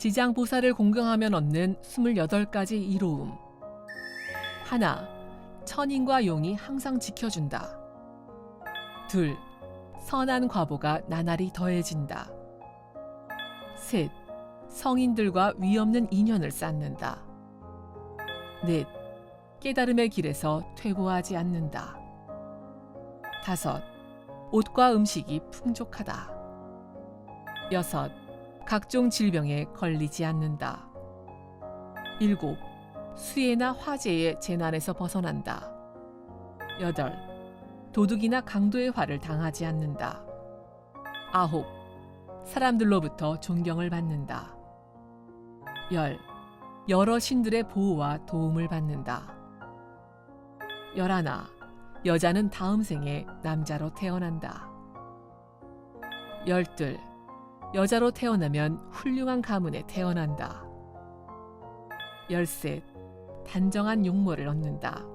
지장보살을 공경하면 얻는 28가지 이로움. 하나, 천인과 용이 항상 지켜준다. 둘, 선한 과보가 나날이 더해진다. 셋, 성인들과 위없는 인연을 쌓는다. 넷, 깨달음의 길에서 퇴보하지 않는다. 다섯, 옷과 음식이 풍족하다. 여섯, 각종 질병에 걸리지 않는다. 일곱, 수해나 화재의 재난에서 벗어난다. 여덟, 도둑이나 강도의 화를 당하지 않는다. 아홉, 사람들로부터 존경을 받는다. 열, 여러 신들의 보호와 도움을 받는다. 열하나, 여자는 다음 생에 남자로 태어난다. 열둘, 여자로 태어나면 훌륭한 가문에 태어난다. 열셋, 단정한 용모를 얻는다.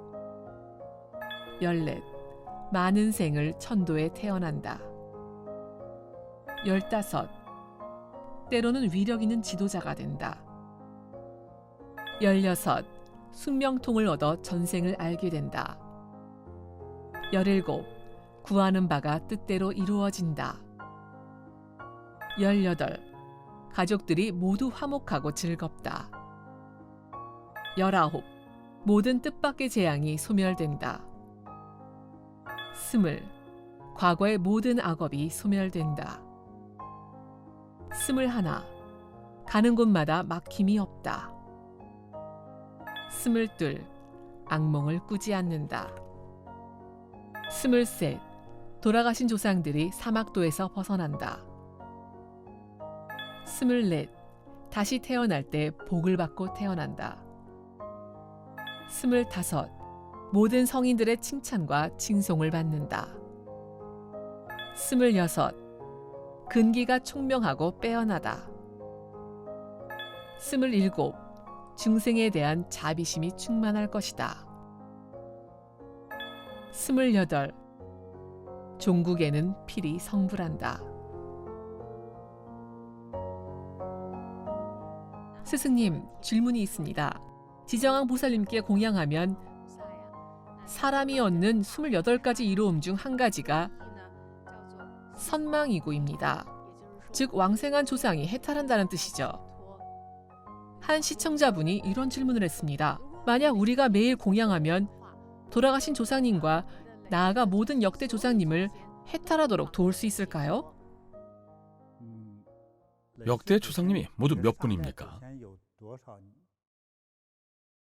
열넷, 많은 생을 천도에 태어난다. 열다섯, 때로는 위력 있는 지도자가 된다. 열여섯, 숙명통을 얻어 전생을 알게 된다. 열일곱, 구하는 바가 뜻대로 이루어진다. 열여덟, 가족들이 모두 화목하고 즐겁다. 열아홉, 모든 뜻밖의 재앙이 소멸된다. 스물, 과거의 모든 악업이 소멸된다. 스물하나, 가는 곳마다 막힘이 없다. 스물둘, 악몽을 꾸지 않는다. 스물셋, 돌아가신 조상들이 사막도에서 벗어난다. 스물넷, 다시 태어날 때 복을 받고 태어난다. 스물다섯, 모든 성인들의 칭찬과 칭송을 받는다. 스물여섯, 근기가 총명하고 빼어나다. 스물일곱, 중생에 대한 자비심이 충만할 것이다. 스물여덟, 종국에는 필히 성불한다. 스승님, 질문이 있습니다. 지정왕 보살님께 공양하면 사람이 얻는 28가지 이로움 중 한 가지가 선망이고입니다. 즉 왕생한 조상이 해탈한다는 뜻이죠. 한 시청자분이 이런 질문을 했습니다. 만약 우리가 매일 공양하면 돌아가신 조상님과 나아가 모든 역대 조상님을 해탈하도록 도울 수 있을까요? 역대 조상님이 모두 몇 분입니까?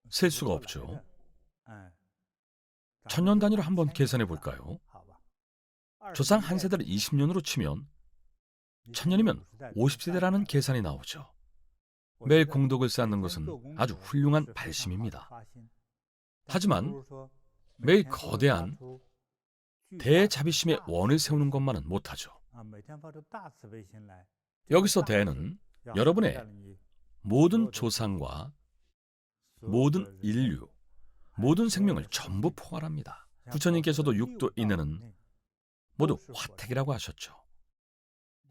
셀 수가 없죠. 천년 단위로 한번 계산해 볼까요? 조상 한 세대를 20년으로 치면 천년이면 50세대라는 계산이 나오죠. 매일 공덕을 쌓는 것은 아주 훌륭한 발심입니다. 하지만 매일 거대한 대자비심의 원을 세우는 것만은 못하죠. 여기서 대는 여러분의 모든 조상과 모든 인류, 모든 생명을 전부 포괄합니다. 부처님께서도 육도 인해는 모두 화택이라고 하셨죠.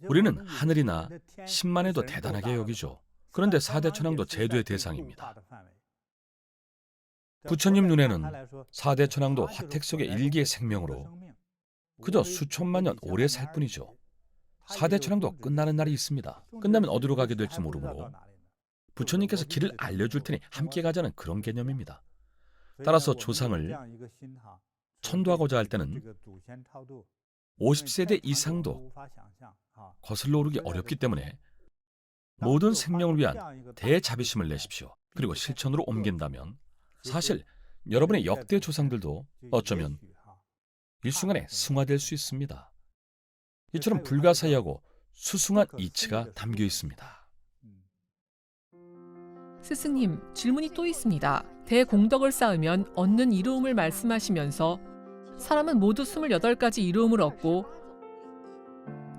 우리는 하늘이나 신만해도 대단하게 여기죠. 그런데 사대천왕도 제도의 대상입니다. 부처님 눈에는 사대천왕도 화택 속의 일기의 생명으로 그저 수천만 년 오래 살 뿐이죠. 사대천왕도 끝나는 날이 있습니다. 끝나면 어디로 가게 될지 모르므로 부처님께서 길을 알려줄 테니 함께 가자는 그런 개념입니다. 따라서 조상을 천도하고자 할 때는 50세대 이상도 거슬러 오르기 어렵기 때문에 모든 생명을 위한 대자비심을 내십시오. 그리고 실천으로 옮긴다면 사실 여러분의 역대 조상들도 어쩌면 일순간에 승화될 수 있습니다. 이처럼 불가사의하고 수승한 이치가 담겨 있습니다. 스승님, 질문이 또 있습니다. 대공덕을 쌓으면 얻는 이로움을 말씀하시면서 사람은 모두 28가지 이로움을 얻고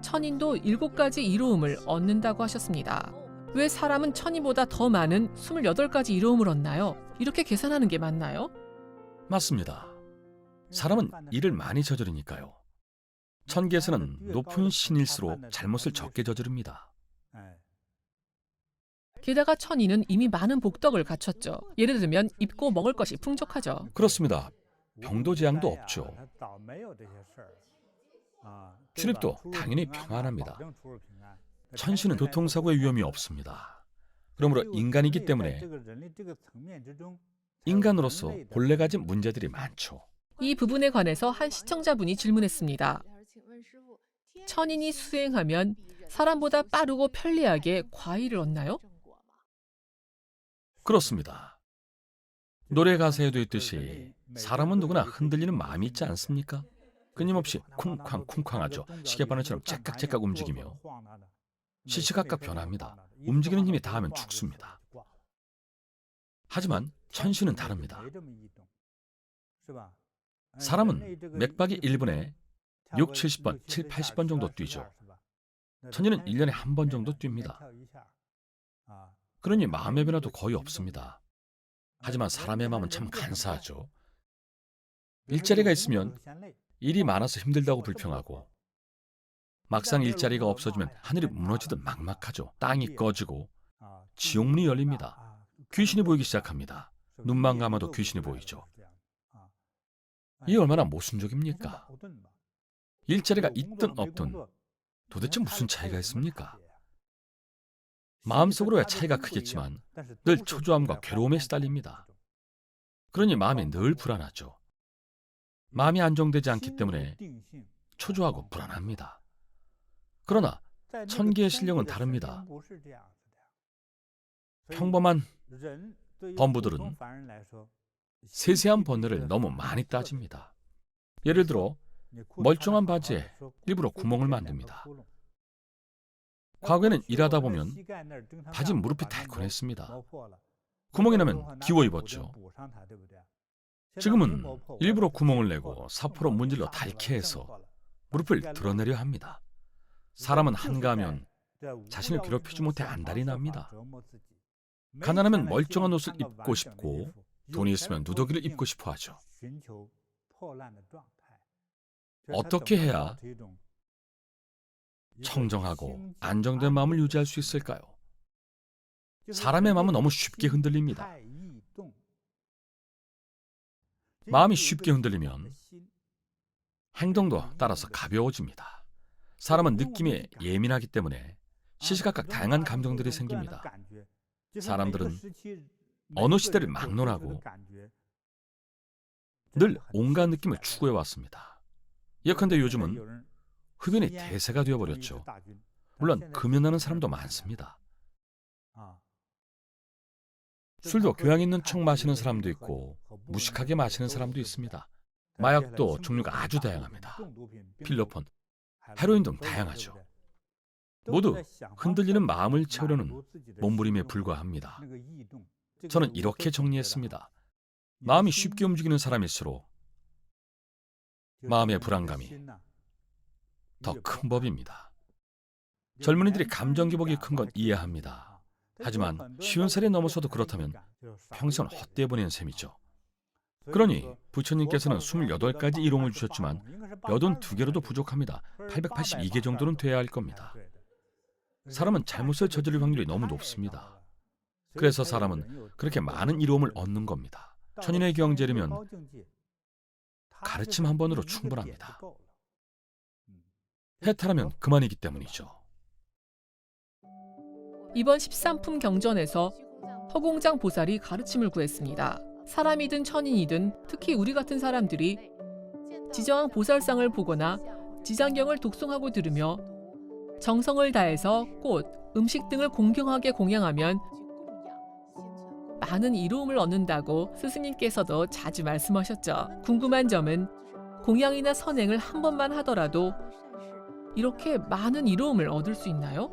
천인도 7가지 이로움을 얻는다고 하셨습니다. 왜 사람은 천인보다 더 많은 28가지 이로움을 얻나요? 이렇게 계산하는 게 맞나요? 맞습니다. 사람은 일을 많이 저지르니까요. 천계에서는 높은 신일수록 잘못을 적게 저지릅니다. 게다가 천인은 이미 많은 복덕을 갖췄죠. 예를 들면 입고 먹을 것이 풍족하죠. 그렇습니다. 병도 재앙도 없죠. 출입도 당연히 평안합니다. 천신은 교통사고의 위험이 없습니다. 그러므로 인간이기 때문에 인간으로서 본래 가진 문제들이 많죠. 이 부분에 관해서 한 시청자분이 질문했습니다. 천인이 수행하면 사람보다 빠르고 편리하게 과일을 얻나요? 그렇습니다. 노래 가사에도 있듯이 사람은 누구나 흔들리는 마음이 있지 않습니까? 끊임없이 쿵쾅쿵쾅하죠. 시계바늘처럼 째깍째깍 움직이며 시시각각 변합니다. 움직이는 힘이 닿으면 죽습니다. 하지만 천신은 다릅니다. 사람은 맥박이 1분에 6, 70번, 7, 80번 정도 뛰죠. 천인은 1년에 한 번 정도 뜁니다. 그러니 마음의 변화도 거의 없습니다. 하지만 사람의 마음은 참 간사하죠. 일자리가 있으면 일이 많아서 힘들다고 불평하고 막상 일자리가 없어지면 하늘이 무너지듯 막막하죠. 땅이 꺼지고 지옥문이 열립니다. 귀신이 보이기 시작합니다. 눈만 감아도 귀신이 보이죠. 이게 얼마나 모순적입니까? 일자리가 있든 없든 도대체 무슨 차이가 있습니까? 마음속으로야 차이가 크겠지만 늘 초조함과 괴로움에 시달립니다. 그러니 마음이 늘 불안하죠. 마음이 안정되지 않기 때문에 초조하고 불안합니다. 그러나 천기의 신령은 다릅니다. 평범한 범부들은 세세한 번뇌를 너무 많이 따집니다. 예를 들어 멀쩡한 바지에 일부러 구멍을 만듭니다. 과거에는 일하다 보면 바지 무릎이 달콘했습니다. 구멍이 나면 기워 입었죠. 지금은 일부러 구멍을 내고 사포로 문질러 닳게 해서 무릎을 드러내려 합니다. 사람은 한가하면 자신을 괴롭히지 못해 안달이 납니다. 가난하면 멀쩡한 옷을 입고 싶고 돈이 있으면 누더기를 입고 싶어 하죠. 어떻게 해야 청정하고 안정된 마음을 유지할 수 있을까요? 사람의 마음은 너무 쉽게 흔들립니다. 마음이 쉽게 흔들리면 행동도 따라서 가벼워집니다. 사람은 느낌에 예민하기 때문에 시시각각 다양한 감정들이 생깁니다. 사람들은 어느 시대를 막론하고 늘 온갖 느낌을 추구해왔습니다. 예컨대 요즘은 흡연이 대세가 되어버렸죠. 물론 금연하는 사람도 많습니다. 술도 교양 있는 척 마시는 사람도 있고 무식하게 마시는 사람도 있습니다. 마약도 종류가 아주 다양합니다. 필로폰, 헤로인 등 다양하죠. 모두 흔들리는 마음을 채우려는 몸부림에 불과합니다. 저는 이렇게 정리했습니다. 마음이 쉽게 움직이는 사람일수록 마음의 불안감이 더 큰 법입니다. 젊은이들이 감정 기복이 큰 건 이해합니다. 하지만 50살이 넘어서도 그렇다면 평생을 헛되이 보낸 셈이죠. 그러니 부처님께서는 28가지 이롱을 주셨지만 82개로도 부족합니다. 882개 정도는 돼야 할 겁니다. 사람은 잘못을 저지를 확률이 너무 높습니다. 그래서 사람은 그렇게 많은 이로움을 얻는 겁니다. 천인의 경제라면 가르침 한 번으로 충분합니다. 해탈하면 그만이기 때문이죠. 이번 13품 경전에서 허공장 보살이 가르침을 구했습니다. 사람이든 천인이든 특히 우리 같은 사람들이 지정한 보살상을 보거나 지장경을 독송하고 들으며 정성을 다해서 꽃, 음식 등을 공경하게 공양하면 많은 이로움을 얻는다고 스승님께서도 자주 말씀하셨죠. 궁금한 점은 공양이나 선행을 한 번만 하더라도 이렇게 많은 이로움을 얻을 수 있나요?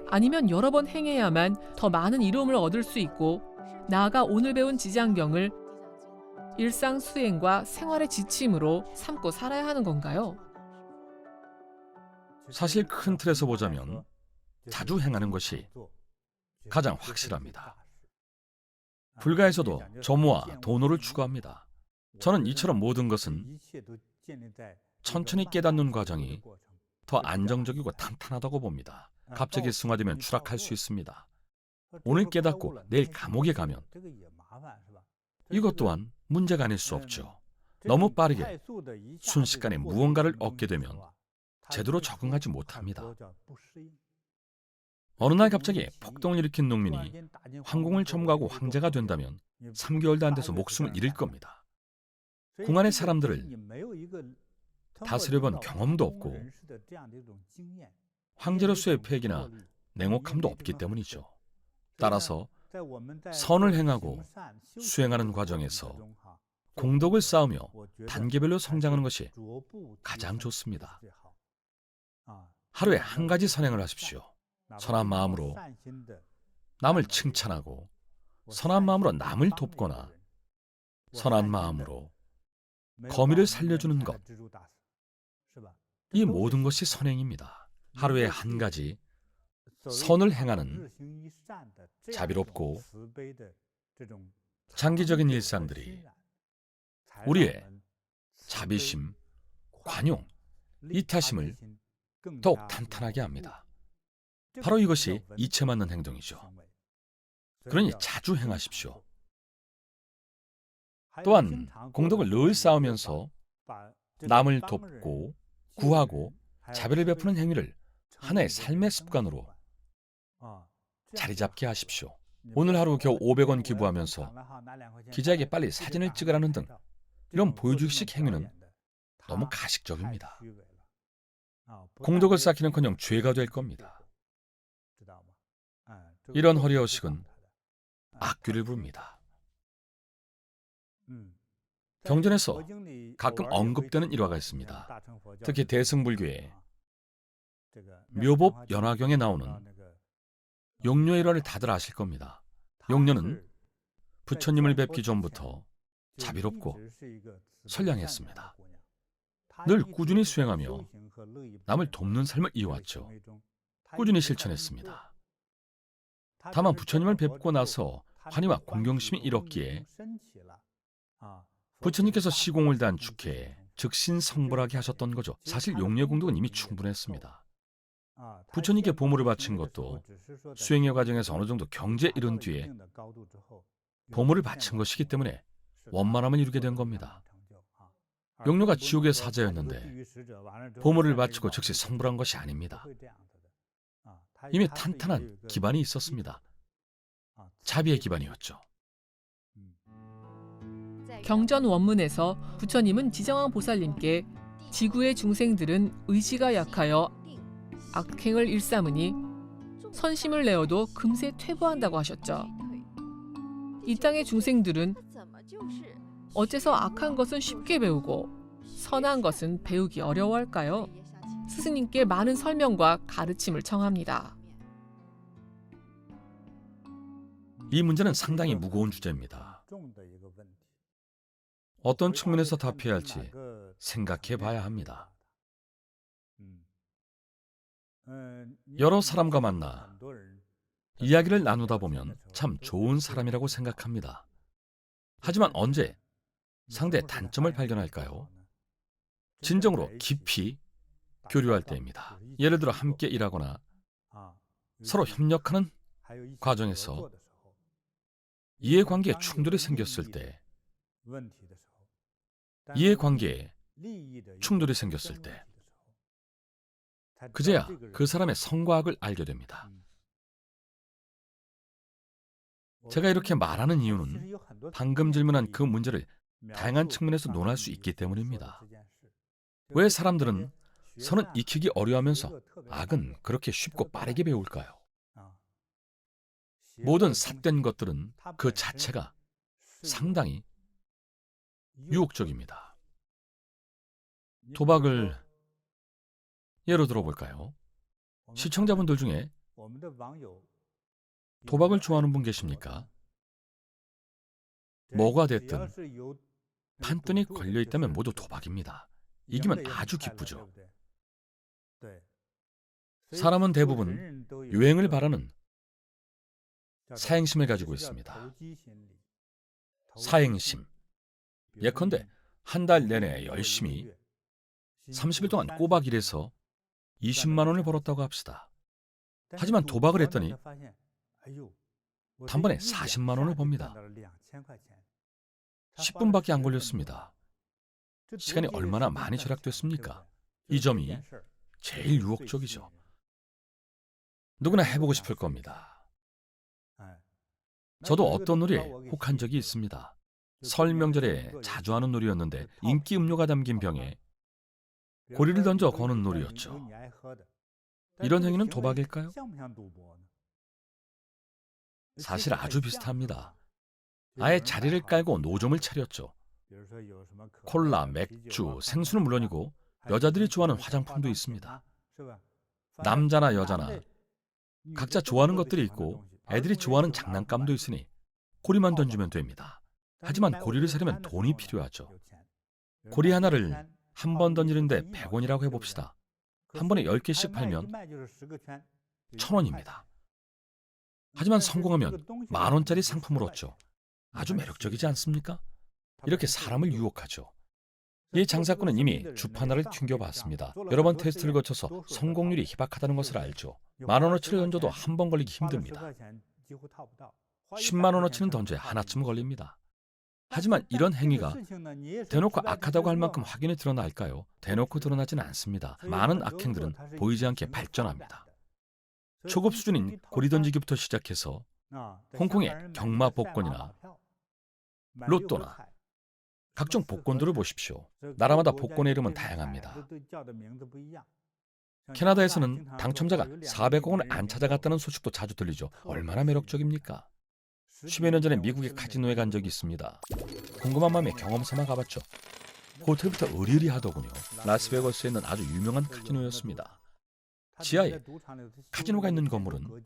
아니면 여러 번 행해야만 더 많은 이로움을 얻을 수 있고 나아가 오늘 배운 지장경을 일상 수행과 생활의 지침으로 삼고 살아야 하는 건가요? 사실 큰 틀에서 보자면 자주 행하는 것이 가장 확실합니다. 불가에서도 점호와 도노를 추구합니다. 저는 이처럼 모든 것은 천천히 깨닫는 과정이 더 안정적이고 탄탄하다고 봅니다. 갑자기 승화되면 추락할 수 있습니다. 오늘 깨닫고 내일 감옥에 가면 이것 또한 문제가 아닐 수 없죠. 너무 빠르게 순식간에 무언가를 얻게 되면 제대로 적응하지 못합니다. 어느 날 갑자기 폭동을 일으킨 농민이 황공을 점거하고 황제가 된다면 3개월도 안 돼서 목숨을 잃을 겁니다. 궁안의 사람들을 다스려본 경험도 없고 황제로서의 패기나 냉혹함도 없기 때문이죠. 따라서 선을 행하고 수행하는 과정에서 공덕을 쌓으며 단계별로 성장하는 것이 가장 좋습니다. 하루에 한 가지 선행을 하십시오. 선한 마음으로 남을 칭찬하고, 선한 마음으로 남을 돕거나, 선한 마음으로 거미를 살려주는 것. 이 모든 것이 선행입니다. 하루에 한 가지 선을 행하는 자비롭고 장기적인 일상들이 우리의 자비심, 관용, 이타심을 더욱 탄탄하게 합니다. 바로 이것이 이체 맞는 행동이죠. 그러니 자주 행하십시오. 또한 공덕을 늘 쌓으면서 남을 돕고 구하고 자비를 베푸는 행위를 하나의 삶의 습관으로 자리 잡게 하십시오. 오늘 하루 겨우 500원 기부하면서 기자에게 빨리 사진을 찍으라는 등 이런 보여주기식 행위는 너무 가식적입니다. 공덕을 쌓기는커녕 죄가 될 겁니다. 이런 허리허식은 악귀를 부릅니다. 경전에서 가끔 언급되는 일화가 있습니다. 특히 대승불교의 묘법 연화경에 나오는 용녀 일화를 다들 아실 겁니다. 용녀는 부처님을 뵙기 전부터 자비롭고 선량했습니다. 늘 꾸준히 수행하며 남을 돕는 삶을 이어왔죠. 꾸준히 실천했습니다. 다만 부처님을 뵙고 나서 환희와 공경심이 일었기에 부처님께서 시공을 단축해 즉신성불하게 하셨던 거죠. 사실 용녀 공덕은 이미 충분했습니다. 부처님께 보물을 바친 것도 수행의 과정에서 어느 정도 경지에 이른 뒤에 보물을 바친 것이기 때문에 원만함을 이루게 된 겁니다. 용녀가 지옥의 사자였는데 보물을 바치고 즉시 성불한 것이 아닙니다. 이미 탄탄한 기반이 있었습니다. 자비의 기반이었죠. 경전 원문에서 부처님은 지정왕 보살님께 지구의 중생들은 의지가 약하여 악행을 일삼으니 선심을 내어도 금세 퇴보한다고 하셨죠. 이 땅의 중생들은 어째서 악한 것은 쉽게 배우고 선한 것은 배우기 어려워할까요? 스승님께 많은 설명과 가르침을 청합니다. 이 문제는 상당히 무거운 주제입니다. 어떤 측면에서 답해야 할지 생각해 봐야 합니다. 여러 사람과 만나 이야기를 나누다 보면 참 좋은 사람이라고 생각합니다. 하지만 언제 상대의 단점을 발견할까요? 진정으로 깊이 교류할 때입니다. 예를 들어 함께 일하거나 서로 협력하는 과정에서 이해관계에 충돌이 생겼을 때, 이해관계에 충돌이 생겼을 때 그제야 그 사람의 성과학을 알게 됩니다. 제가 이렇게 말하는 이유는 방금 질문한 그 문제를 다양한 측면에서 논할 수 있기 때문입니다. 왜 사람들은 선은 익히기 어려워하면서 악은 그렇게 쉽고 빠르게 배울까요? 모든 삿된 것들은 그 자체가 상당히 유혹적입니다. 도박을 예로 들어볼까요? 시청자분들 중에 도박을 좋아하는 분 계십니까? 뭐가 됐든 판돈이 걸려있다면 모두 도박입니다. 이기면 아주 기쁘죠. 사람은 대부분 유행을 바라는 사행심을 가지고 있습니다. 사행심. 예컨대 한 달 내내 열심히 30일 동안 꼬박 일해서 20만 원을 벌었다고 합시다. 하지만 도박을 했더니 단번에 40만 원을 법니다. 10분밖에 안 걸렸습니다. 시간이 얼마나 많이 절약됐습니까? 이 점이 제일 유혹적이죠. 누구나 해보고 싶을 겁니다. 저도 어떤 놀이에 혹한 적이 있습니다. 설 명절에 자주 하는 놀이였는데 인기 음료가 담긴 병에 고리를 던져 거는 놀이였죠. 이런 행위는 도박일까요? 사실 아주 비슷합니다. 아예 자리를 깔고 노점을 차렸죠. 콜라, 맥주, 생수는 물론이고 여자들이 좋아하는 화장품도 있습니다. 남자나 여자나 각자 좋아하는 것들이 있고 애들이 좋아하는 장난감도 있으니 고리만 던지면 됩니다. 하지만 고리를 사려면 돈이 필요하죠. 고리 하나를 한 번 던지는데 100원이라고 해봅시다. 한 번에 10개씩 팔면 1,000원입니다. 하지만 성공하면 10,000원짜리 상품을 얻죠. 아주 매력적이지 않습니까? 이렇게 사람을 유혹하죠. 이 장사꾼은 이미 주판화를 튕겨봤습니다. 여러 번 테스트를 거쳐서 성공률이 희박하다는 것을 알죠. 10,000원어치를 던져도 한 번 걸리기 힘듭니다. 100,000원어치는 던져야 하나쯤 걸립니다. 하지만 이런 행위가 대놓고 악하다고 할 만큼 확연히 드러날까요? 대놓고 드러나지는 않습니다. 많은 악행들은 보이지 않게 발전합니다. 초급 수준인 고리 던지기부터 시작해서 홍콩의 경마 복권이나 로또나 각종 복권들을 보십시오. 나라마다 복권의 이름은 다양합니다. 캐나다에서는 당첨자가 400억 원을 안 찾아갔다는 소식도 자주 들리죠. 얼마나 매력적입니까? 10여 년 전에 미국의 카지노에 간 적이 있습니다. 궁금한 마음에 경험 삼아 가봤죠. 호텔부터 으리으리하더군요. 라스베거스에 있는 아주 유명한 카지노였습니다. 지하에 카지노가 있는 건물은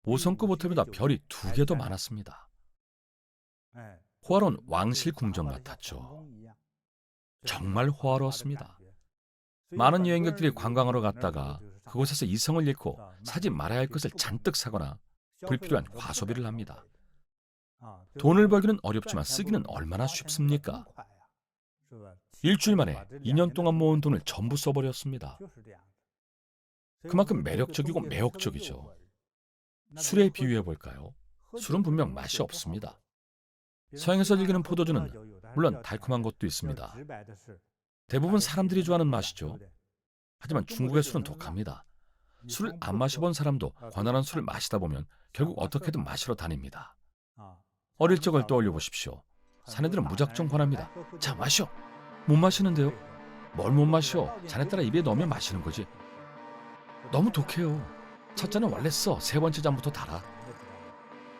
5성급 호텔보다 별이 2개 더 많았습니다. 호화로운 왕실 궁전 같았죠. 정말 호화로웠습니다. 많은 여행객들이 관광하러 갔다가 그곳에서 이성을 잃고 사지 말아야 할 것을 잔뜩 사거나 불필요한 과소비를 합니다. 돈을 벌기는 어렵지만 쓰기는 얼마나 쉽습니까? 일주일 만에 2년 동안 모은 돈을 전부 써버렸습니다. 그만큼 매력적이고 매혹적이죠. 술에 비유해볼까요? 술은 분명 맛이 없습니다. 서양에서 즐기는 포도주는 물론 달콤한 것도 있습니다. 대부분 사람들이 좋아하는 맛이죠. 하지만 중국의 술은 독합니다. 술을 안 마셔본 사람도 권한한 술을 마시다 보면 결국 어떻게든 마시러 다닙니다. 어릴 적을 떠올려 보십시오. 사내들은 무작정 권합니다. 자, 마셔. 못 마시는데요. 뭘 못 마셔. 잔에 따라 입에 넣으면 마시는 거지. 너무 독해요. 첫 잔은 원래 써. 3번째 잔부터 달아.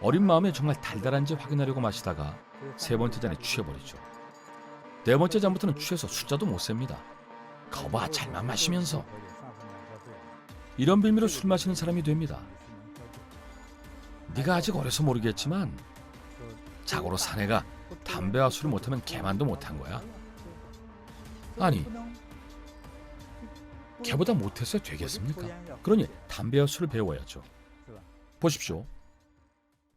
어린 마음에 정말 달달한지 확인하려고 마시다가 3번째 잔에 취해버리죠. 4번째 잔부터는 취해서 숫자도 못 셉니다. 거봐, 잘만 마시면서. 이런 빌미로 술 마시는 사람이 됩니다. 네가 아직 어려서 모르겠지만 자고로 사내가 담배와 술을 못하면 개만도 못한 거야. 아니, 걔보다 못했어야 되겠습니까? 그러니 담배와 술을 배워야죠. 보십시오.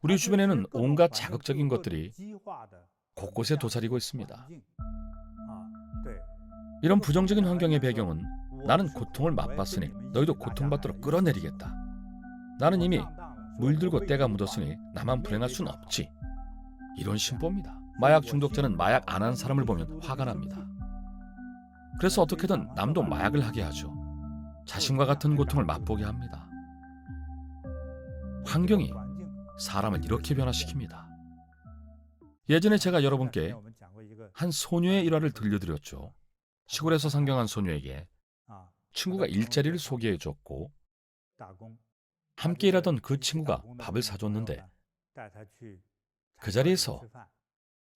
우리 주변에는 온갖 자극적인 것들이 곳곳에 도사리고 있습니다. 이런 부정적인 환경의 배경은 나는 고통을 맛봤으니 너희도 고통받도록 끌어내리겠다. 나는 이미 물들고 때가 묻었으니 나만 불행할 순 없지. 이런 심보입니다. 마약 중독자는 마약 안 한 사람을 보면 화가 납니다. 그래서 어떻게든 남도 마약을 하게 하죠. 자신과 같은 고통을 맛보게 합니다. 환경이 사람을 이렇게 변화시킵니다. 예전에 제가 여러분께 한 소녀의 일화를 들려드렸죠. 시골에서 상경한 소녀에게 친구가 일자리를 소개해줬고 함께 일하던 그 친구가 밥을 사줬는데 그 자리에서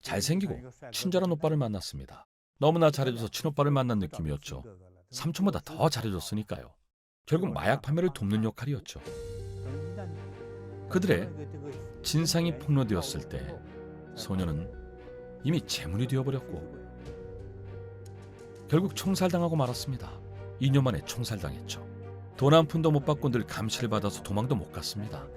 잘생기고 친절한 오빠를 만났습니다. 너무나 잘해줘서 친오빠를 만난 느낌이었죠. 삼촌보다 더 잘해줬으니까요. 결국 마약 판매를 돕는 역할이었죠. 그들의 진상이 폭로되었을 때 소녀는 이미 재물이 되어버렸고 결국 총살당하고 말았습니다. 2년 만에 총살당했죠. 돈 한 푼도 못 받고 늘 감시를 받아서 도망도 못 갔습니다.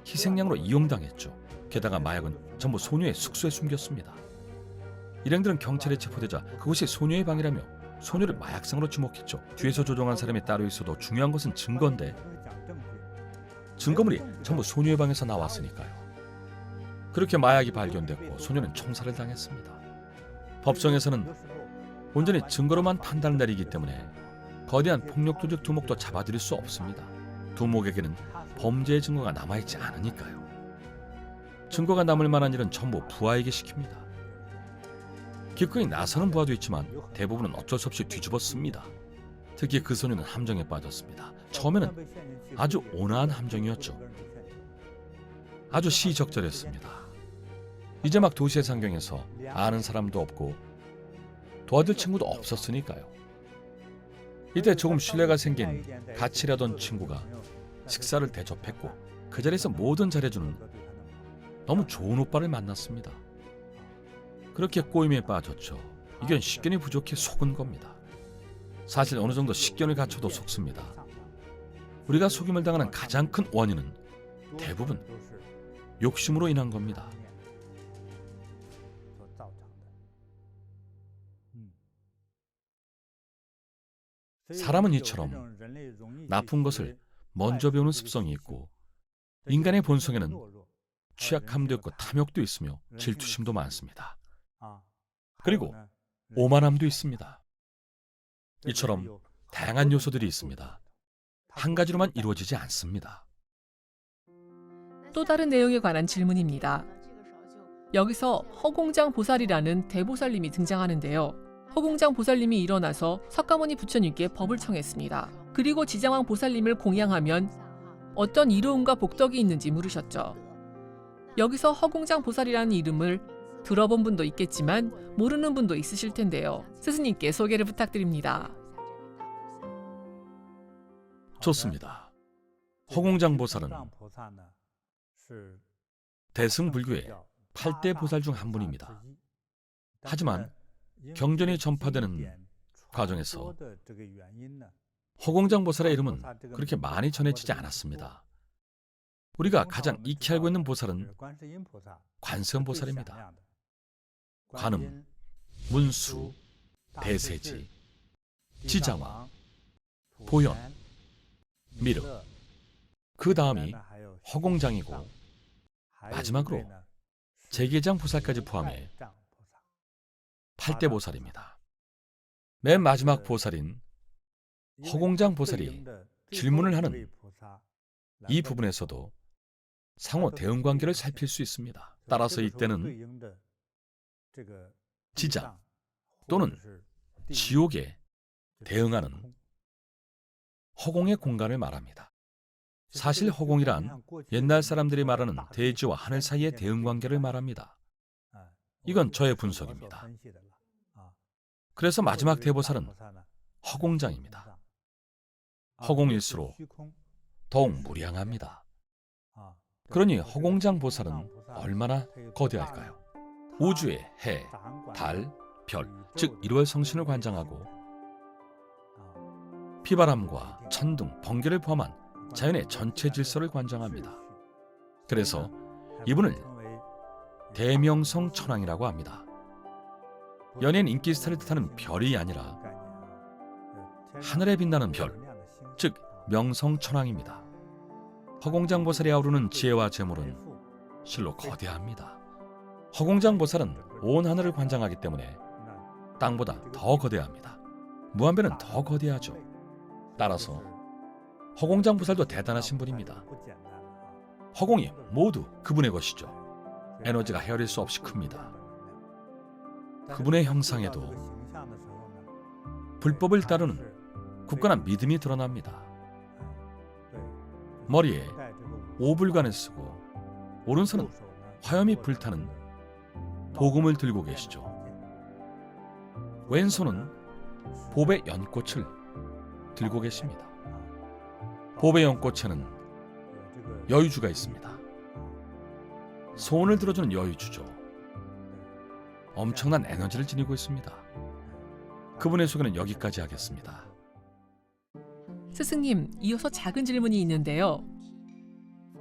희생양으로 이용당했죠. 게다가 마약은 전부 소녀의 숙소에 숨겼습니다. 일행들은 경찰에 체포되자 그것이 소녀의 방이라며 소녀를 마약상으로 지목했죠. 뒤에서 조종한 사람이 따로 있어도 중요한 것은 증거인데 증거물이 전부 소녀의 방에서 나왔으니까요. 그렇게 마약이 발견됐고 소녀는 총살을 당했습니다. 법정에서는 온전히 증거로만 판단을 내리기 때문에 거대한 폭력 조직 두목도 잡아들일 수 없습니다. 두목에게는 범죄의 증거가 남아있지 않으니까요. 증거가 남을 만한 일은 전부 부하에게 시킵니다. 기꺼이 나서는 부하도 있지만 대부분은 어쩔 수 없이 뒤집었습니다. 특히 그 소녀는 함정에 빠졌습니다. 처음에는 아주 온화한 함정이었죠. 아주 시적절했습니다. 이제 막 도시의 상경에서 아는 사람도 없고 도와줄 친구도 없었으니까요. 이때 조금 신뢰가 생긴 같이 일하던 친구가 식사를 대접했고 그 자리에서 뭐든 잘해주는 너무 좋은 오빠를 만났습니다. 그렇게 꼬임에 빠졌죠. 이건 식견이 부족해 속은 겁니다. 사실 어느 정도 식견을 갖춰도 속습니다. 우리가 속임을 당하는 가장 큰 원인은 대부분 욕심으로 인한 겁니다. 사람은 이처럼 나쁜 것을 먼저 배우는 습성이 있고 인간의 본성에는 취약함도 있고 탐욕도 있으며 질투심도 많습니다. 그리고 오만함도 있습니다. 이처럼 다양한 요소들이 있습니다. 한 가지로만 이루어지지 않습니다. 또 다른 내용에 관한 질문입니다. 여기서 허공장 보살이라는 대보살님이 등장하는데요. 허공장 보살님이 일어나서 석가모니 부처님께 법을 청했습니다. 그리고 지장왕 보살님을 공양하면 어떤 이로움과 복덕이 있는지 물으셨죠. 여기서 허공장 보살이라는 이름을 들어본 분도 있겠지만 모르는 분도 있으실 텐데요. 스승님께 소개를 부탁드립니다. 좋습니다. 허공장 보살은 대승불교의 8대 보살 중 한 분입니다. 하지만 경전이 전파되는 과정에서 허공장 보살의 이름은 그렇게 많이 전해지지 않았습니다. 우리가 가장 익히 알고 있는 보살은 관세음 보살입니다. 관음, 문수, 대세지, 지장왕, 보현, 미륵, 그 다음이 허공장이고 마지막으로 제계장 보살까지 포함해 8대 보살입니다. 맨 마지막 보살인 허공장 보살이 질문을 하는 이 부분에서도 상호 대응 관계를 살필 수 있습니다. 따라서 이때는 지장 또는 지옥에 대응하는 허공의 공간을 말합니다. 사실 허공이란 옛날 사람들이 말하는 대지와 하늘 사이의 대응 관계를 말합니다. 이건 저의 분석입니다. 그래서 마지막 대보살은 허공장입니다. 허공일수록 더욱 무량합니다. 그러니 허공장 보살은 얼마나 거대할까요? 우주의 해, 달, 별, 즉 일월 성신을 관장하고 비바람과 천둥, 번개를 포함한 자연의 전체 질서를 관장합니다. 그래서 이분을 대명성 천왕이라고 합니다. 연예인 인기 스타를 뜻하는 별이 아니라 하늘에 빛나는 별, 즉 명성천왕입니다. 허공장 보살이 아우르는 지혜와 재물은 실로 거대합니다. 허공장 보살은 온 하늘을 관장하기 때문에 땅보다 더 거대합니다. 무한배는 더 거대하죠. 따라서 허공장 보살도 대단하신 분입니다. 허공이 모두 그분의 것이죠. 에너지가 헤아릴 수 없이 큽니다. 그분의 형상에도 불법을 따르는 굳건한 믿음이 드러납니다. 머리에 오불관을 쓰고 오른손은 화염이 불타는 도금을 들고 계시죠. 왼손은 보배 연꽃을 들고 계십니다. 보배 연꽃에는 여유주가 있습니다. 소원을 들어주는 여유주죠. 엄청난 에너지를 지니고 있습니다. 그분의 소개는 여기까지 하겠습니다. 스승님, 이어서 작은 질문이 있는데요.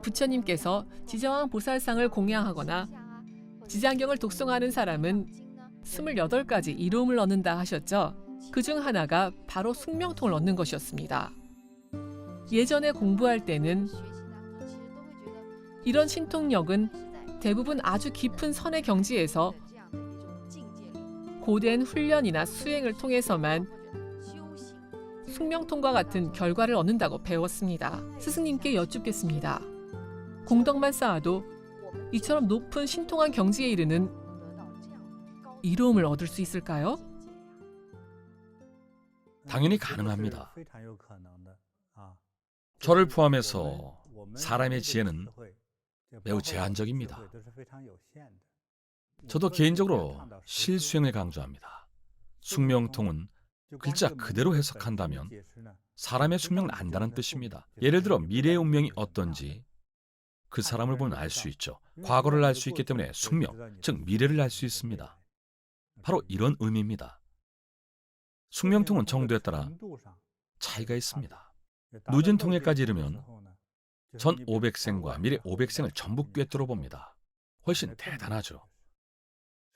부처님께서 지장왕 보살상을 공양하거나 지장경을 독송하는 사람은 28가지 이로움을 얻는다 하셨죠? 그중 하나가 바로 숙명통을 얻는 것이었습니다. 예전에 공부할 때는 이런 신통력은 대부분 아주 깊은 선의 경지에서 고된 훈련이나 수행을 통해서만 숙명통과 같은 결과를 얻는다고 배웠습니다. 스승님께 여쭙겠습니다. 공덕만 쌓아도 이처럼 높은 신통한 경지에 이르는 이로움을 얻을 수 있을까요? 당연히 가능합니다. 저를 포함해서 사람의 지혜는 매우 제한적입니다. 저도 개인적으로 실수행을 강조합니다. 숙명통은 글자 그대로 해석한다면 사람의 숙명을 안다는 뜻입니다. 예를 들어 미래의 운명이 어떤지 그 사람을 보면 알 수 있죠. 과거를 알 수 있기 때문에 숙명, 즉 미래를 알 수 있습니다. 바로 이런 의미입니다. 숙명통은 정도에 따라 차이가 있습니다. 누진 통에까지 이르면 전 500생과 미래 500생을 전부 꿰뚫어 봅니다. 훨씬 대단하죠.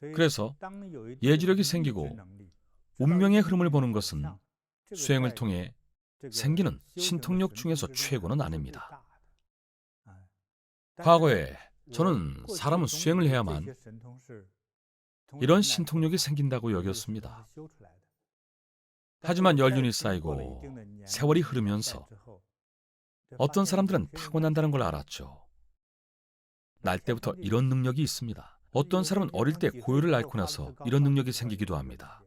그래서 예지력이 생기고 운명의 흐름을 보는 것은 수행을 통해 생기는 신통력 중에서 최고는 아닙니다. 과거에 저는 사람은 수행을 해야만 이런 신통력이 생긴다고 여겼습니다. 하지만 연륜이 쌓이고 세월이 흐르면서 어떤 사람들은 타고난다는 걸 알았죠. 날 때부터 이런 능력이 있습니다. 어떤 사람은 어릴 때 고요를 앓고 나서 이런 능력이 생기기도 합니다.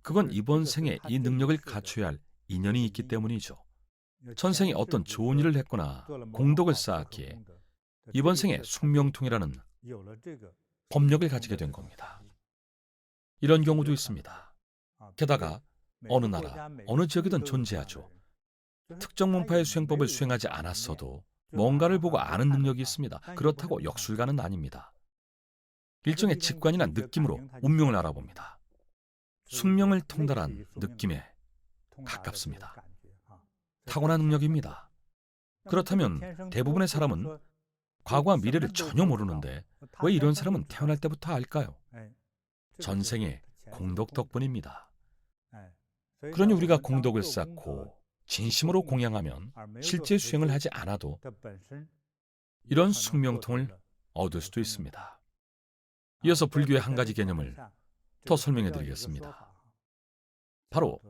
그건 이번 생에 이 능력을 갖춰야 할 인연이 있기 때문이죠. 전생에 어떤 좋은 일을 했거나 공덕을 쌓았기에 이번 생에 숙명통이라는 법력을 가지게 된 겁니다. 이런 경우도 있습니다. 게다가 어느 나라, 어느 지역이든 존재하죠. 특정 문파의 수행법을 수행하지 않았어도 뭔가를 보고 아는 능력이 있습니다. 그렇다고 역술가는 아닙니다. 일종의 직관이나 느낌으로 운명을 알아봅니다. 숙명을 통달한 느낌에 가깝습니다. 타고난 능력입니다. 그렇다면 대부분의 사람은 과거와 미래를 전혀 모르는데 왜 이런 사람은 태어날 때부터 알까요? 전생의 공덕 덕분입니다. 그러니 우리가 공덕을 쌓고 진심으로 공양하면 실제 수행을 하지 않아도 이런 숙명통을 얻을 수도 있습니다. 이어서 불교의 한 가지 개념을 더 설명해 드리겠습니다. 바로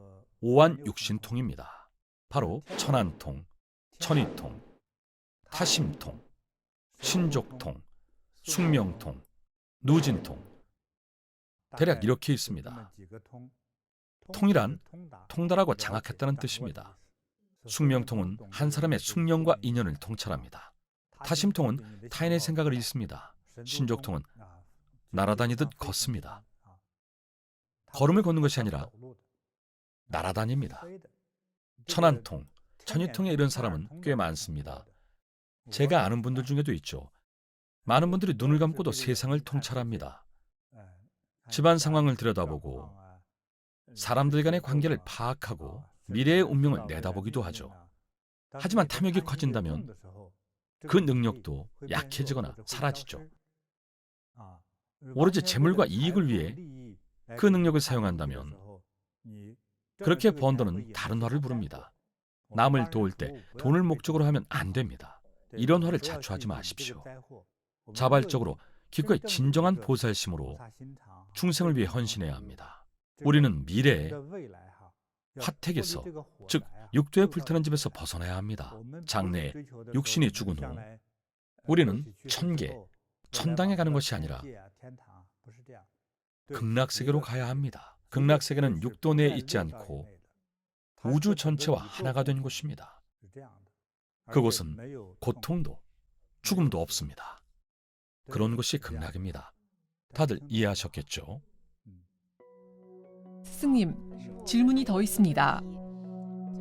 오한육신통입니다. 바로 천안통, 천의통, 타심통, 신족통, 숙명통, 누진통. 대략 이렇게 있습니다. 통이란 통달하고 장악했다는 뜻입니다. 숙명통은 한 사람의 숙명과 인연을 통찰합니다. 타심통은 타인의 생각을 읽습니다. 신족통은 날아다니듯 걷습니다. 걸음을 걷는 것이 아니라 날아다닙니다. 천안통, 천의통에 이른 사람은 꽤 많습니다. 제가 아는 분들 중에도 있죠. 많은 분들이 눈을 감고도 세상을 통찰합니다. 집안 상황을 들여다보고 사람들 간의 관계를 파악하고 미래의 운명을 내다보기도 하죠. 하지만 탐욕이 커진다면 그 능력도 약해지거나 사라지죠. 오로지 재물과 이익을 위해 그 능력을 사용한다면 그렇게 번 돈은 다른 화를 부릅니다. 남을 도울 때 돈을 목적으로 하면 안 됩니다. 이런 화를 자초하지 마십시오. 자발적으로 기꺼이 진정한 보살심으로 중생을 위해 헌신해야 합니다. 우리는 미래에 화택에서, 즉 육도에 불타는 집에서 벗어나야 합니다. 장래에 육신이 죽은 후 우리는 천계, 천당에 가는 것이 아니라 극락세계로 가야 합니다. 극락세계는 육도 내에 있지 않고 우주 전체와 하나가 된 곳입니다. 그곳은 고통도 죽음도 없습니다. 그런 곳이 극락입니다. 다들 이해하셨겠죠? 스승님, 질문이 더 있습니다.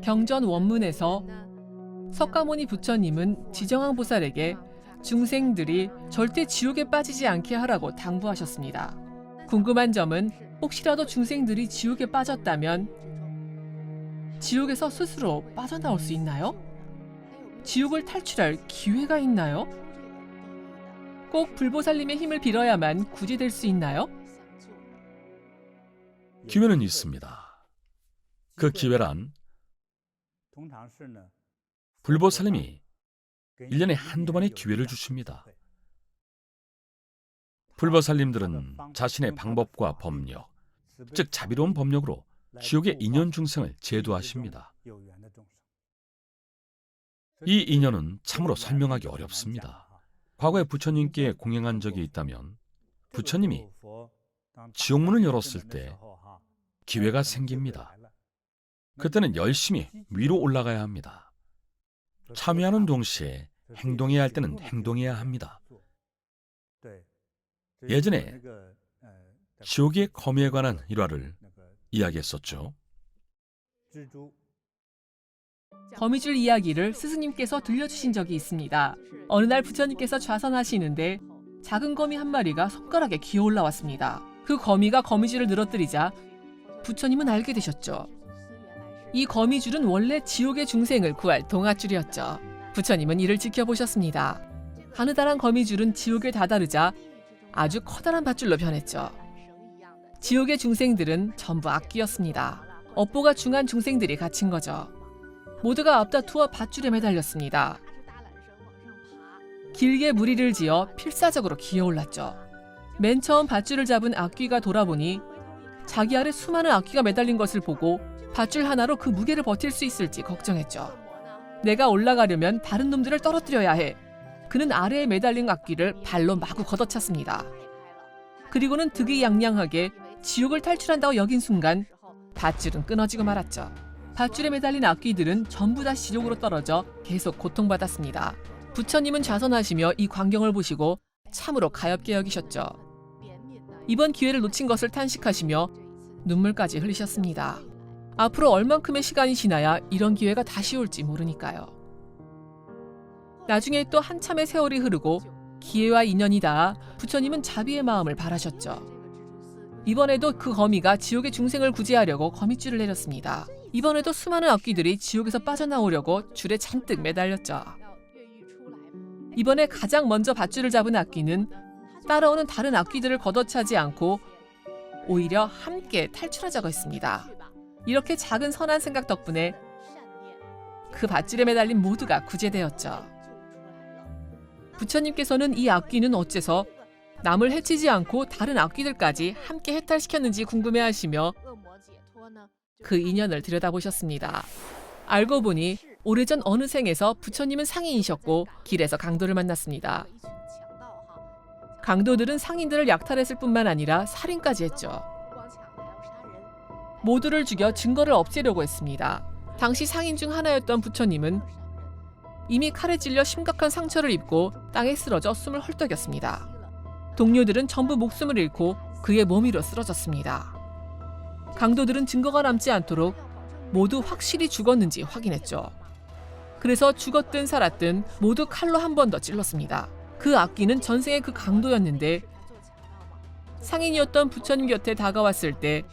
경전 원문에서 석가모니 부처님은 지정한 보살에게 중생들이 절대 지옥에 빠지지 않게 하라고 당부하셨습니다. 궁금한 점은 혹시라도 중생들이 지옥에 빠졌다면 지옥에서 스스로 빠져나올 수 있나요? 지옥을 탈출할 기회가 있나요? 꼭 불보살님의 힘을 빌어야만 구제될 수 있나요? 기회는 있습니다. 그 기회란 불보살님이 1년에 한두 번의 기회를 주십니다. 불법살림들은 자신의 방법과 법력, 즉 자비로운 법력으로 지옥의 인연 중생을 제도하십니다. 이 인연은 참으로 설명하기 어렵습니다. 과거에 부처님께 공양한 적이 있다면 부처님이 지옥문을 열었을 때 기회가 생깁니다. 그때는 열심히 위로 올라가야 합니다. 참여하는 동시에 행동해야 할 때는 행동해야 합니다. 예전에 지옥의 거미에 관한 일화를 이야기했었죠. 거미줄 이야기를 스승님께서 들려주신 적이 있습니다. 어느 날 부처님께서 좌선하시는데 작은 거미 한 마리가 손가락에 기어 올라왔습니다. 그 거미가 거미줄을 늘어뜨리자 부처님은 알게 되셨죠. 이 거미줄은 원래 지옥의 중생을 구할 동아줄이었죠. 부처님은 이를 지켜보셨습니다. 가느다란 거미줄은 지옥에 다다르자 아주 커다란 밧줄로 변했죠. 지옥의 중생들은 전부 악귀였습니다. 업보가 중한 중생들이 갇힌 거죠. 모두가 앞다투어 밧줄에 매달렸습니다. 길게 무리를 지어 필사적으로 기어올랐죠. 맨 처음 밧줄을 잡은 악귀가 돌아보니 자기 아래 수많은 악귀가 매달린 것을 보고 밧줄 하나로 그 무게를 버틸 수 있을지 걱정했죠. 내가 올라가려면 다른 놈들을 떨어뜨려야 해. 그는 아래에 매달린 악귀를 발로 마구 걷어찼습니다. 그리고는 득이양양하게 지옥을 탈출한다고 여긴 순간 밧줄은 끊어지고 말았죠. 밧줄에 매달린 악귀들은 전부 다 지옥으로 떨어져 계속 고통받았습니다. 부처님은 좌선하시며 이 광경을 보시고 참으로 가엾게 여기셨죠. 이번 기회를 놓친 것을 탄식하시며 눈물까지 흘리셨습니다. 앞으로 얼만큼의 시간이 지나야 이런 기회가 다시 올지 모르니까요. 나중에 또 한참의 세월이 흐르고 기회와 인연이 닿아 부처님은 자비의 마음을 바라셨죠. 이번에도 그 거미가 지옥의 중생을 구제하려고 거미줄을 내렸습니다. 이번에도 수많은 악귀들이 지옥에서 빠져나오려고 줄에 잔뜩 매달렸죠. 이번에 가장 먼저 밧줄을 잡은 악귀는 따라오는 다른 악귀들을 걷어차지 않고 오히려 함께 탈출하자고 했습니다. 이렇게 작은 선한 생각 덕분에 그 밧줄에 매달린 모두가 구제되었죠. 부처님께서는 이 악귀는 어째서 남을 해치지 않고 다른 악귀들까지 함께 해탈시켰는지 궁금해하시며 그 인연을 들여다보셨습니다. 알고 보니 오래전 어느 생에서 부처님은 상인이셨고 길에서 강도를 만났습니다. 강도들은 상인들을 약탈했을 뿐만 아니라 살인까지 했죠. 모두를 죽여 증거를 없애려고 했습니다. 당시 상인 중 하나였던 부처님은 이미 칼에 찔려 심각한 상처를 입고 땅에 쓰러져 숨을 헐떡였습니다. 동료들은 전부 목숨을 잃고 그의 몸 위로 쓰러졌습니다. 강도들은 증거가 남지 않도록 모두 확실히 죽었는지 확인했죠. 그래서 죽었든 살았든 모두 칼로 한 번 더 찔렀습니다. 그 악귀는 전생의 그 강도였는데 상인이었던 부처님 곁에 다가왔을 때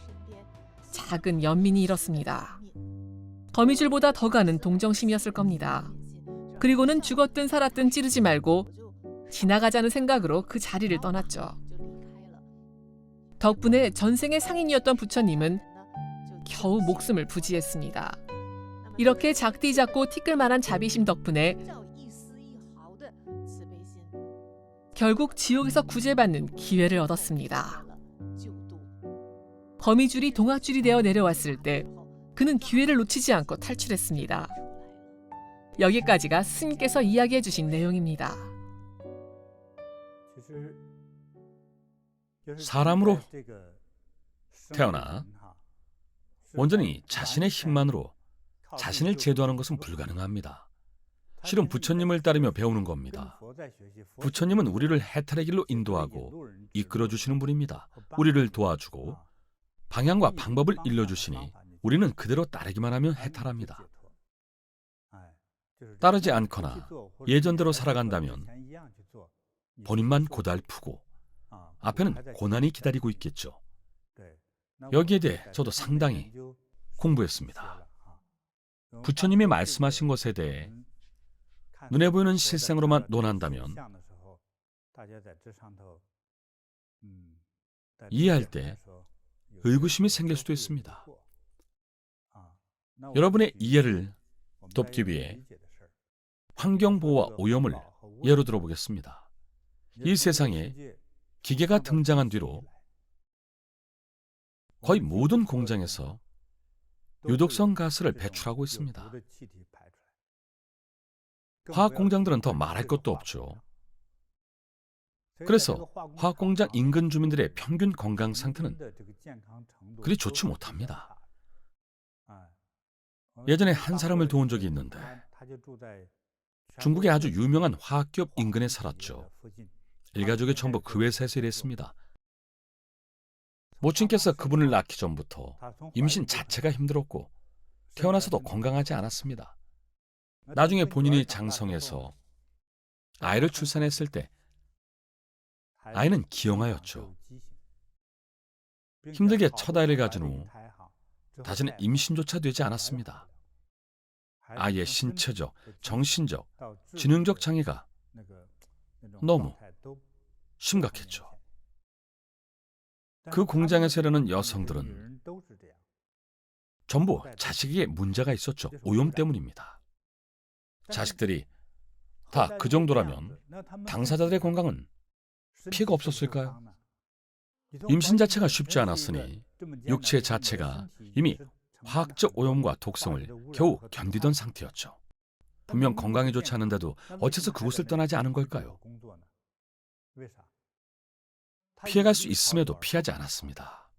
작은 연민이 일었습니다. 거미줄보다 더 가는 동정심이었을 겁니다. 그리고는 죽었든 살았든 찌르지 말고 지나가자는 생각으로 그 자리를 떠났죠. 덕분에 전생의 상인이었던 부처님은 겨우 목숨을 부지했습니다. 이렇게 작디 작고 티끌만한 자비심 덕분에 결국 지옥에서 구제받는 기회를 얻었습니다. 거미줄이 동아줄이 되어 내려왔을 때 그는 기회를 놓치지 않고 탈출했습니다. 여기까지가 스님께서 이야기해 주신 내용입니다. 사람으로 태어나 온전히 자신의 힘만으로 자신을 제도하는 것은 불가능합니다. 실은 부처님을 따르며 배우는 겁니다. 부처님은 우리를 해탈의 길로 인도하고 이끌어 주시는 분입니다. 우리를 도와주고 방향과 방법을 일러주시니 우리는 그대로 따르기만 하면 해탈합니다. 따르지 않거나 예전대로 살아간다면 본인만 고달프고 앞에는 고난이 기다리고 있겠죠. 여기에 대해 저도 상당히 공부했습니다. 부처님이 말씀하신 것에 대해 눈에 보이는 실생으로만 논한다면 이해할 때 의구심이 생길 수도 있습니다. 여러분의 이해를 돕기 위해 환경보호와 오염을 예로 들어보겠습니다. 이 세상에 기계가 등장한 뒤로 거의 모든 공장에서 유독성 가스를 배출하고 있습니다. 화학 공장들은 더 말할 것도 없죠. 그래서 화학 공장 인근 주민들의 평균 건강 상태는 그리 좋지 못합니다. 예전에 한 사람을 도운 적이 있는데 중국의 아주 유명한 화학기업 인근에 살았죠. 일가족이 전부 그 회사에서 일했습니다. 모친께서 그분을 낳기 전부터 임신 자체가 힘들었고 태어나서도 건강하지 않았습니다. 나중에 본인이 장성해서 아이를 출산했을 때 아이는 기형아였죠. 힘들게 첫 아이를 가진 후 다시는 임신조차 되지 않았습니다. 아이의 신체적, 정신적, 지능적 장애가 너무 심각했죠. 그 공장에서 일하는 여성들은 전부 자식에게 문제가 있었죠. 오염 때문입니다. 자식들이 다 그 정도라면 당사자들의 건강은 피해가 없었을까요? 임신 자체가 쉽지 않았으니 육체 자체가 이미 화학적 오염과 독성을 겨우 견디던 상태였죠. 분명 건강에 좋지 않은데도 어째서 그곳을 떠나지 않은 걸까요? 피해갈 수 있음에도 피하지 않았습니다.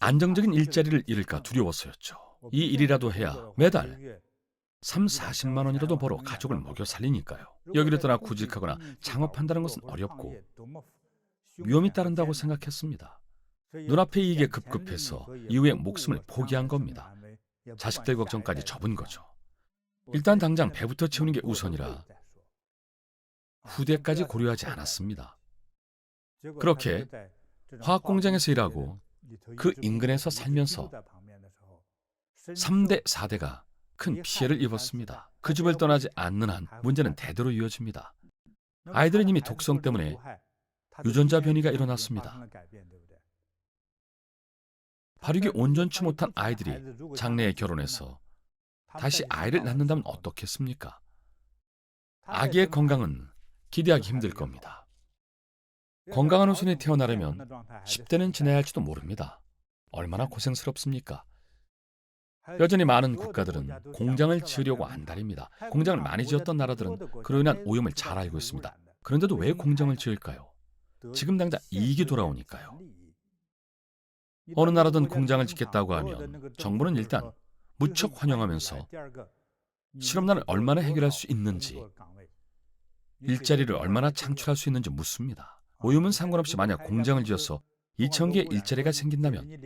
안정적인 일자리를 잃을까 두려워서였죠. 이 일이라도 해야 매달 3, 40만 원이라도 벌어 가족을 먹여 살리니까요. 여기를 떠나 구직하거나 창업한다는 것은 어렵고 위험이 따른다고 생각했습니다. 눈앞의 이익에 급급해서 이후에 목숨을 포기한 겁니다. 자식들 걱정까지 접은 거죠. 일단 당장 배부터 채우는 게 우선이라 후대까지 고려하지 않았습니다. 그렇게 화학공장에서 일하고 그 인근에서 살면서 3대, 4대가 큰 피해를 입었습니다. 그 집을 떠나지 않는 한 문제는 대대로 이어집니다. 아이들은 이미 독성 때문에 유전자 변이가 일어났습니다. 발육이 온전치 못한 아이들이 장래에 결혼해서 다시 아이를 낳는다면 어떻겠습니까? 아기의 건강은 기대하기 힘들 겁니다. 건강한 후손이 태어나려면 10대는 지나야 할지도 모릅니다. 얼마나 고생스럽습니까? 여전히 많은 국가들은 공장을 지으려고 안달입니다. 공장을 많이 지었던 나라들은 그로 인한 오염을 잘 알고 있습니다. 그런데도 왜 공장을 지을까요? 지금 당장 이익이 돌아오니까요. 어느 나라든 공장을 짓겠다고 하면 정부는 일단 무척 환영하면서 실업난을 얼마나 해결할 수 있는지, 일자리를 얼마나 창출할 수 있는지 묻습니다. 오염은 상관없이 만약 공장을 지어서 2,000개의 일자리가 생긴다면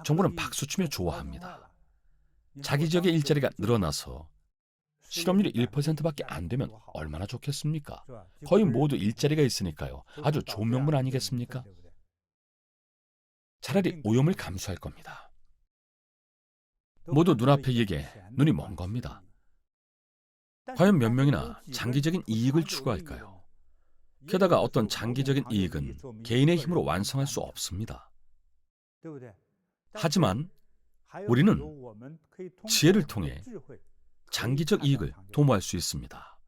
정부는 박수치며 좋아합니다. 자기 지역의 일자리가 늘어나서 실업률이 1%밖에 안 되면 얼마나 좋겠습니까? 거의 모두 일자리가 있으니까요. 아주 좋은 명분 아니겠습니까? 차라리 오염을 감수할 겁니다. 모두 눈앞의 이익에 눈이 먼 겁니다. 과연 몇 명이나 장기적인 이익을 추구할까요? 게다가 어떤 장기적인 이익은 개인의 힘으로 완성할 수 없습니다. 하지만 우리는 지혜를 통해 장기적 이익을 도모할 수 있습니다.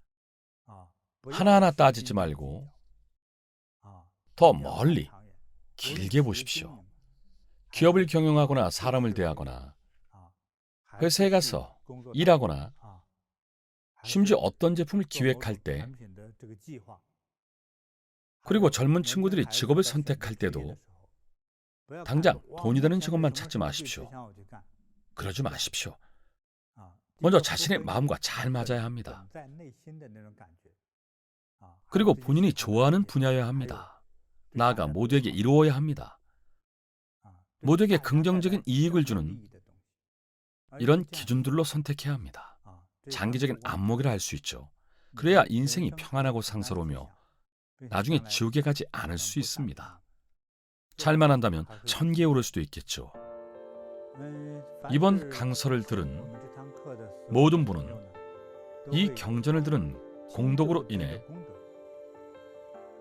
하나하나 따지지 말고 더 멀리, 길게 보십시오. 기업을 경영하거나 사람을 대하거나 회사에 가서 일하거나 심지어 어떤 제품을 기획할 때 그리고 젊은 친구들이 직업을 선택할 때도 당장 돈이 되는 직업만 찾지 마십시오. 그러지 마십시오. 먼저 자신의 마음과 잘 맞아야 합니다. 그리고 본인이 좋아하는 분야여야 합니다. 나아가 모두에게 이루어야 합니다. 모두에게 긍정적인 이익을 주는 이런 기준들로 선택해야 합니다. 장기적인 안목이라 할 수 있죠. 그래야 인생이 평안하고 상서로우며 나중에 지옥에 가지 않을 수 있습니다. 잘만 한다면 천계에 오를 수도 있겠죠. 이번 강서를 들은 모든 분은 이 경전을 들은 공덕으로 인해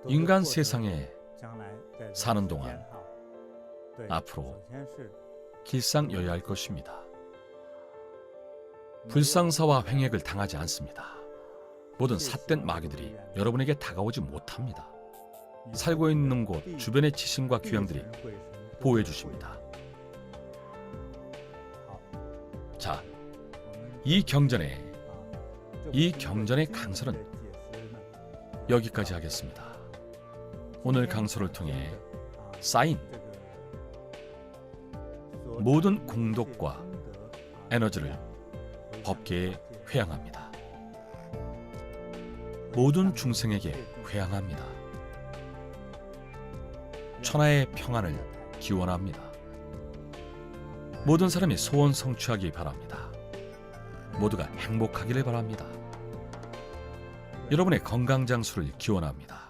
인간 세상에 사는 동안 앞으로 길상여야할 것입니다. 불상사와 횡액을 당하지 않습니다. 모든 삿된 마귀들이 여러분에게 다가오지 못합니다. 살고 있는 곳 주변의 지신과 귀양들이 보호해 주십니다. 자, 이 경전의 강설은 여기까지 하겠습니다. 오늘 강설을 통해 쌓인 모든 공덕과 에너지를 법계에 회양합니다. 모든 중생에게 회양합니다. 천하의 평안을 기원합니다. 모든 사람이 소원 성취하기 바랍니다. 모두가 행복하기를 바랍니다. 여러분의 건강 장수를 기원합니다.